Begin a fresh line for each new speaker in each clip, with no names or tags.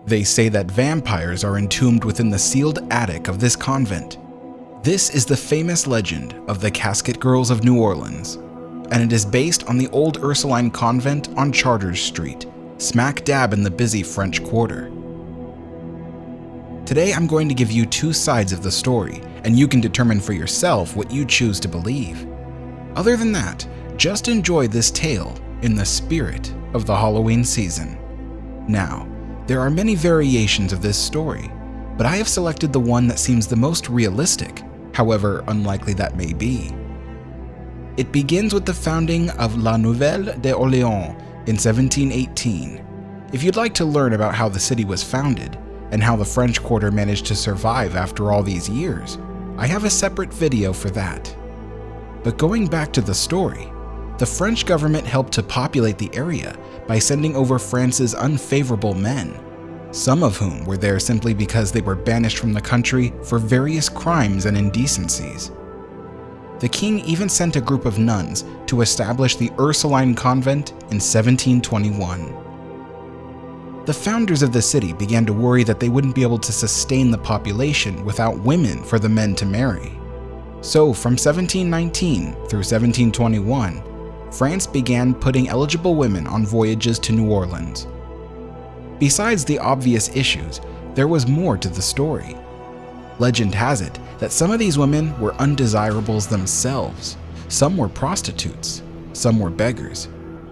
They say that vampires are entombed within the sealed attic of this convent. This is the famous legend of the Casket Girls of New Orleans, and it is based on the old Ursuline Convent on Chartres Street, smack dab in the busy French Quarter. Today I'm going to give you two sides of the story, and you can determine for yourself what you choose to believe. Other than that, just enjoy this tale in the spirit of the Halloween season. Now, there are many variations of this story, but I have selected the one that seems the most realistic, however unlikely that may be. It begins with the founding of La Nouvelle d'Orléans in 1718. If you'd like to learn about how the city was founded and how the French Quarter managed to survive after all these years, I have a separate video for that. But going back to the story, the French government helped to populate the area by sending over France's unfavorable men, some of whom were there simply because they were banished from the country for various crimes and indecencies. The king even sent a group of nuns to establish the Ursuline Convent in 1721. The founders of the city began to worry that they wouldn't be able to sustain the population without women for the men to marry. So from 1719 through 1721, France began putting eligible women on voyages to New Orleans. Besides the obvious issues, there was more to the story. Legend has it that some of these women were undesirables themselves. Some were prostitutes, some were beggars,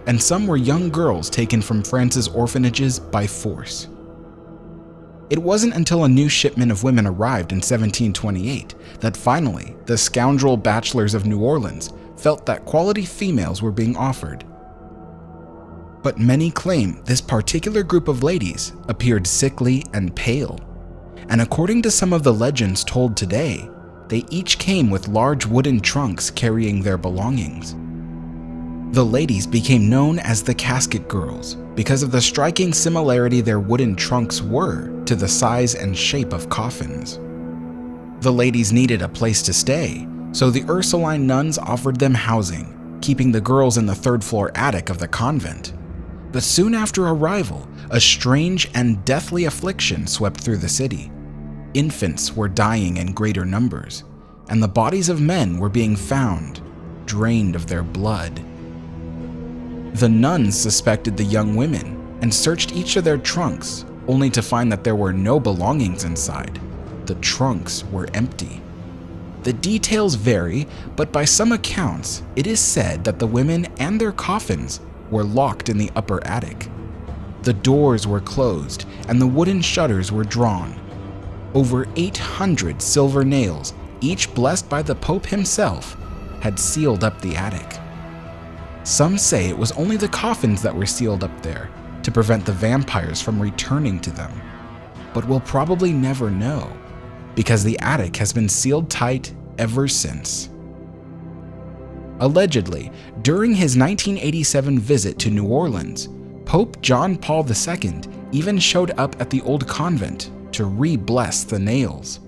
and some were young girls taken from France's orphanages by force. It wasn't until a new shipment of women arrived in 1728 that finally the scoundrel bachelors of New Orleans felt that quality females were being offered. But many claim this particular group of ladies appeared sickly and pale, and according to some of the legends told today, they each came with large wooden trunks carrying their belongings. The ladies became known as the Casket Girls because of the striking similarity their wooden trunks were to the size and shape of coffins. The ladies needed a place to stay, so the Ursuline nuns offered them housing, keeping the girls in the third-floor attic of the convent. But soon after arrival, a strange and deathly affliction swept through the city. Infants were dying in greater numbers, and the bodies of men were being found, drained of their blood. The nuns suspected the young women and searched each of their trunks, only to find that there were no belongings inside. The trunks were empty. The details vary, but by some accounts, it is said that the women and their coffins were locked in the upper attic. The doors were closed and the wooden shutters were drawn. Over 800 silver nails, each blessed by the Pope himself, had sealed up the attic. Some say it was only the coffins that were sealed up there to prevent the vampires from returning to them. But we'll probably never know, because the attic has been sealed tight ever since. Allegedly, during his 1987 visit to New Orleans, Pope John Paul II even showed up at the old convent to re-bless the nails.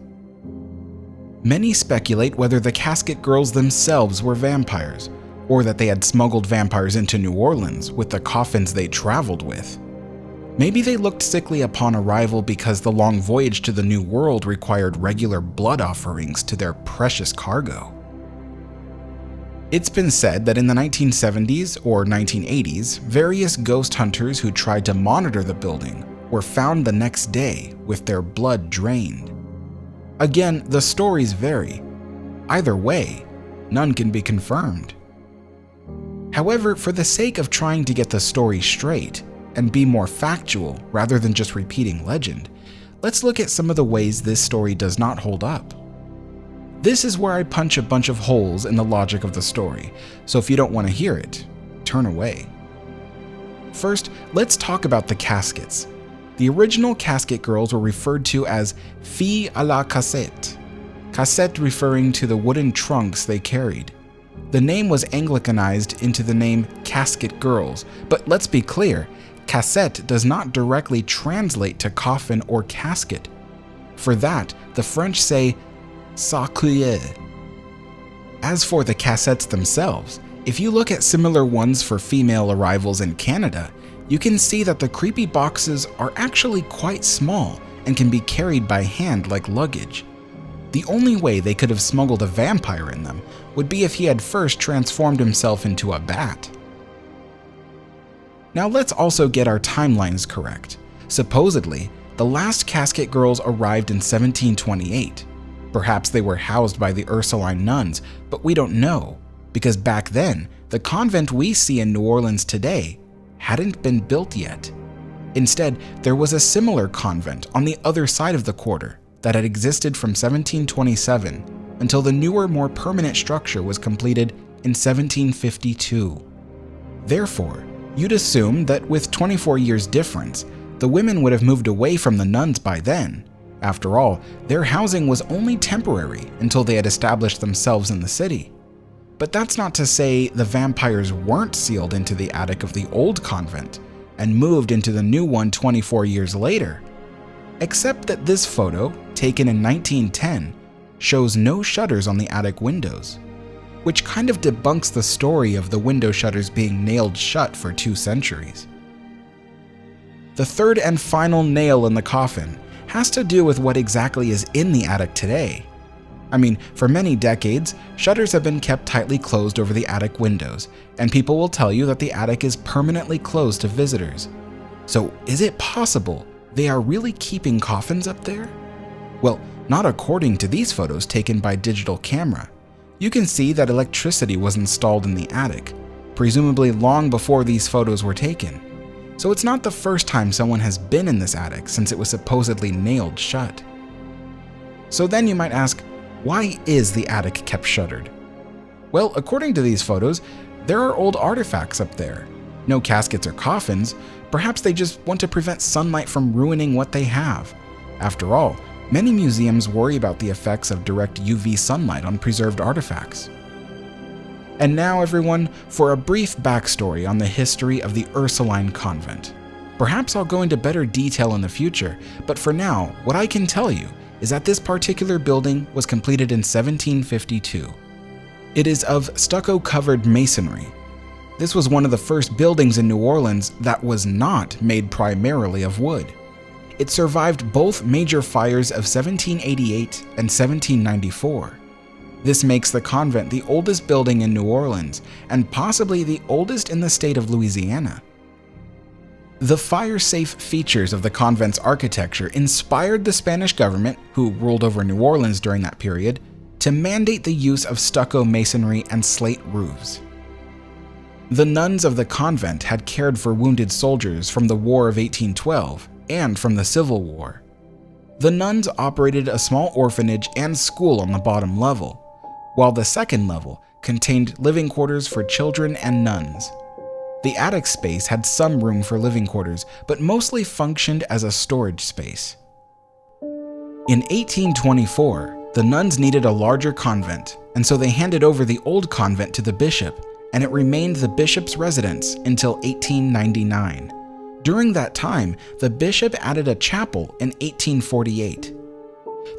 Many speculate whether the Casket Girls themselves were vampires, or that they had smuggled vampires into New Orleans with the coffins they traveled with. Maybe they looked sickly upon arrival because the long voyage to the New World required regular blood offerings to their precious cargo. It's been said that in the 1970s or 1980s, various ghost hunters who tried to monitor the building were found the next day with their blood drained. Again, the stories vary. Either way, none can be confirmed. However, for the sake of trying to get the story straight and be more factual rather than just repeating legend, let's look at some of the ways this story does not hold up. This is where I punch a bunch of holes in the logic of the story, so if you don't want to hear it, turn away. First, let's talk about the caskets. The original Casket Girls were referred to as filles à la cassette, cassette referring to the wooden trunks they carried. The name was Anglicanized into the name Casket Girls, but let's be clear, cassette does not directly translate to coffin or casket. For that, the French say sarcueil. As for the cassettes themselves, if you look at similar ones for female arrivals in Canada, you can see that the creepy boxes are actually quite small and can be carried by hand like luggage. The only way they could have smuggled a vampire in them would be if he had first transformed himself into a bat. Now let's also get our timelines correct. Supposedly, the last casket girls arrived in 1728. Perhaps they were housed by the Ursuline nuns, but we don't know, because back then, the convent we see in New Orleans today hadn't been built yet. Instead, there was a similar convent on the other side of the quarter that had existed from 1727 until the newer, more permanent structure was completed in 1752. Therefore, you'd assume that with 24 years difference, the women would have moved away from the nuns by then. After all, their housing was only temporary until they had established themselves in the city. But that's not to say the vampires weren't sealed into the attic of the old convent and moved into the new one 24 years later. Except that this photo, taken in 1910, shows no shutters on the attic windows, which kind of debunks the story of the window shutters being nailed shut for 2 centuries. The third and final nail in the coffin has to do with what exactly is in the attic today. I mean, for many decades, shutters have been kept tightly closed over the attic windows, and people will tell you that the attic is permanently closed to visitors. So is it possible they are really keeping coffins up there? Well, not according to these photos taken by digital camera. You can see that electricity was installed in the attic, presumably long before these photos were taken. So it's not the first time someone has been in this attic since it was supposedly nailed shut. So then you might ask, why is the attic kept shuttered? Well, according to these photos, there are old artifacts up there. No caskets or coffins. Perhaps they just want to prevent sunlight from ruining what they have. After all, many museums worry about the effects of direct UV sunlight on preserved artifacts. And now, everyone, for a brief backstory on the history of the Ursuline Convent. Perhaps I'll go into better detail in the future, but for now, what I can tell you is that this particular building was completed in 1752. It is of stucco-covered masonry. This was one of the first buildings in New Orleans that was not made primarily of wood. It survived both major fires of 1788 and 1794. This makes the convent the oldest building in New Orleans and possibly the oldest in the state of Louisiana. The fire-safe features of the convent's architecture inspired the Spanish government, who ruled over New Orleans during that period, to mandate the use of stucco masonry and slate roofs. The nuns of the convent had cared for wounded soldiers from the War of 1812 and from the Civil War. The nuns operated a small orphanage and school on the bottom level, while the second level contained living quarters for children and nuns. The attic space had some room for living quarters, but mostly functioned as a storage space. In 1824, the nuns needed a larger convent, and so they handed over the old convent to the bishop, and it remained the bishop's residence until 1899. During that time, the bishop added a chapel in 1848.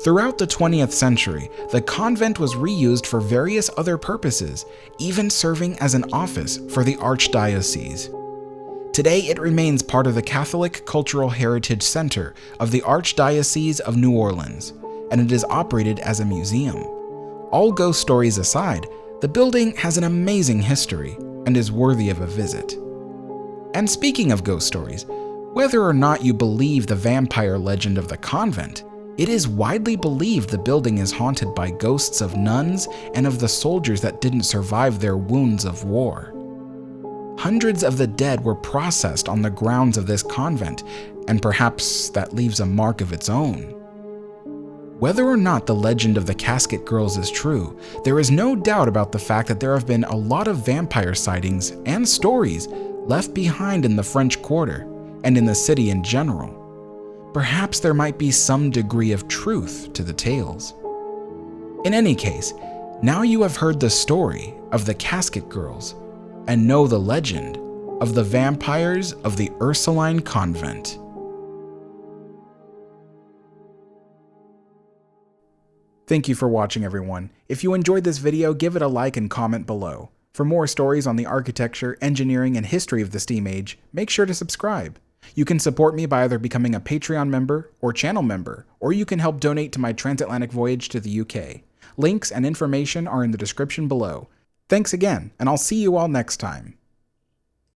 Throughout the 20th century, the convent was reused for various other purposes, even serving as an office for the archdiocese. Today, it remains part of the Catholic Cultural Heritage Center of the Archdiocese of New Orleans, and it is operated as a museum. All ghost stories aside, the building has an amazing history and is worthy of a visit. And speaking of ghost stories, whether or not you believe the vampire legend of the convent, it is widely believed the building is haunted by ghosts of nuns and of the soldiers that didn't survive their wounds of war. Hundreds of the dead were processed on the grounds of this convent, and perhaps that leaves a mark of its own. Whether or not the legend of the casket girls is true, there is no doubt about the fact that there have been a lot of vampire sightings and stories left behind in the French Quarter and in the city in general. Perhaps there might be some degree of truth to the tales. In any case, now you have heard the story of the casket girls and know the legend of the vampires of the Ursuline Convent. Thank you for watching, everyone. If you enjoyed this video, give it a like and comment below. For more stories on the architecture, engineering, and history of the Steam Age, make sure to subscribe. You can support me by either becoming a Patreon member or channel member, or you can help donate to my transatlantic voyage to the UK. Links and information are in the description below. Thanks again, and I'll see you all next time.